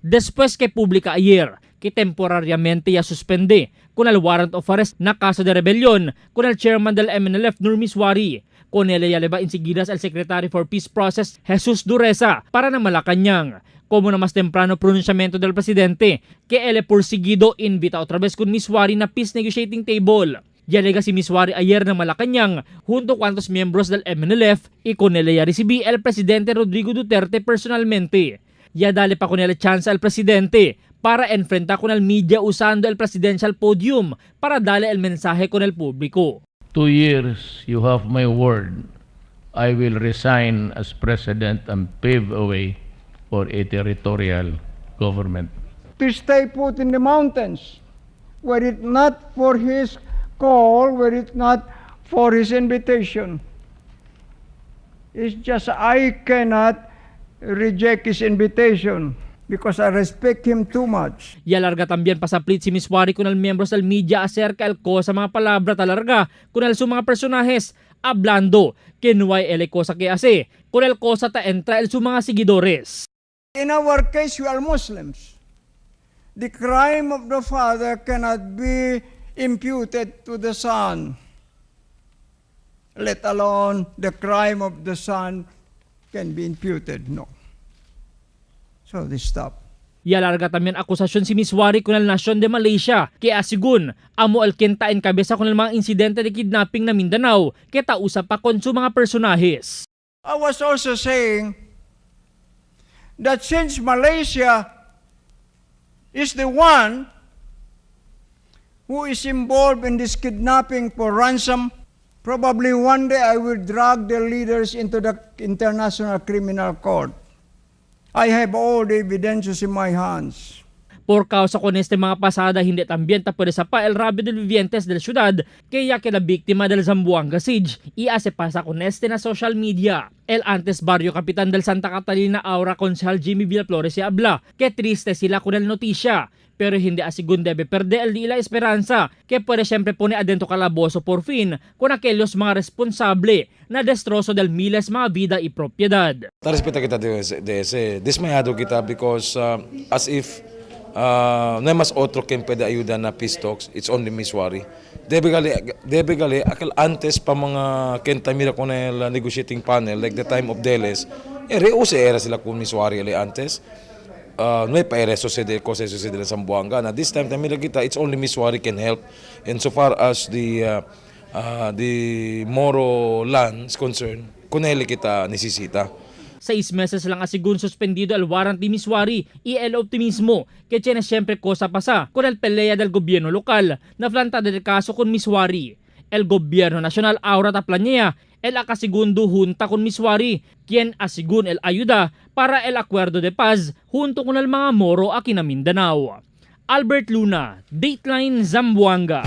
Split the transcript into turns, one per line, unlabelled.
Después que publica ayer que temporariamente ya suspende con el warrant of arrest na caso de rebelión con el chairman del MNLF Nur Miswari. Con él ya le va enseguida al Secretary for Peace Process Jesus Dureza para na Malacañang. Como na mas temprano pronunciamiento del presidente que él porsigido invita otra vez con Miswari na peace negotiating table. Yalega si Miswari ayer na Malacañang junto cuantos miembros del MNLF y con él ya recibí el presidente Rodrigo Duterte personalmente. Ya dale pa con él chance al presidente para enfrentar con el media usando el presidential podium para darle el mensaje con el público.
2 years, you have my word. I will resign as president and pave a way for a territorial government.
To stay put in the mountains, were it not for his call, were it not for his invitation. It's just I cannot reject his invitation because I respect him too much.
Y alarga también pasaplit si Miswari con el miembros del media acerca el cosa mga palabra talarga con el su mga personajes hablando que no hay el cosa que hace con el cosa ta entra el su mga seguidores.
In our case, we are Muslims. The crime of the father cannot be imputed to the son, let alone the crime of the son can be imputed. No. So they stop.
Y alarga también akusasyon si Miswari con el Nasyon de Malaysia que asigun amo el kenta en kabesa con el mga insidente de kidnapping na Mindanao que tausa pa kon su mga personajes.
I was also saying that since Malaysia is the one who is involved in this kidnapping for ransom, probably one day I will drag the leaders into the International Criminal Court. I have all the evidences in my hands.
Por causa con este mga pasada hindi también ta puede sa pa el rápido del vivientes del ciudad kaya que la biktima del Zamboanga siege y hace pasa con este na social media. El antes barrio kapitan del Santa Catalina Aura Consejal Jimmy Villaflores y habla que triste sila con el notisya pero hindi asigun debe perde el di la esperanza que puede siempre pone adentro calabozo por fin con aquellos mga responsable na destrozo del miles mga vida y propiedad.
Respeta kita de ese dismayado kita because as if no hay más otro quien puede ayudar na peace talks, it's only Miswari. Debe gali akal antes pa mga kenta mira con el negotiating panel like the time of Deles, reuse era sila con Miswari ali antes. No hay pa era sucede cosa sucede sa Zamboanga. Na this time tamira kita, it's only Miswari can help. And so far as the Moro land is concerned, kuneli kita nisisita.
6 meses lang asigun suspendido el warrant de Miswari y el optimismo que tiene siempre cosa pasa con el pelea del gobierno local na plantada del caso con Miswari. El gobierno nacional ahora planea el akasegundo junta con Miswari quien asigun el ayuda para el acuerdo de paz junto con el mga Moro aquí na Mindanao. Albert Luna, Dateline Zamboanga.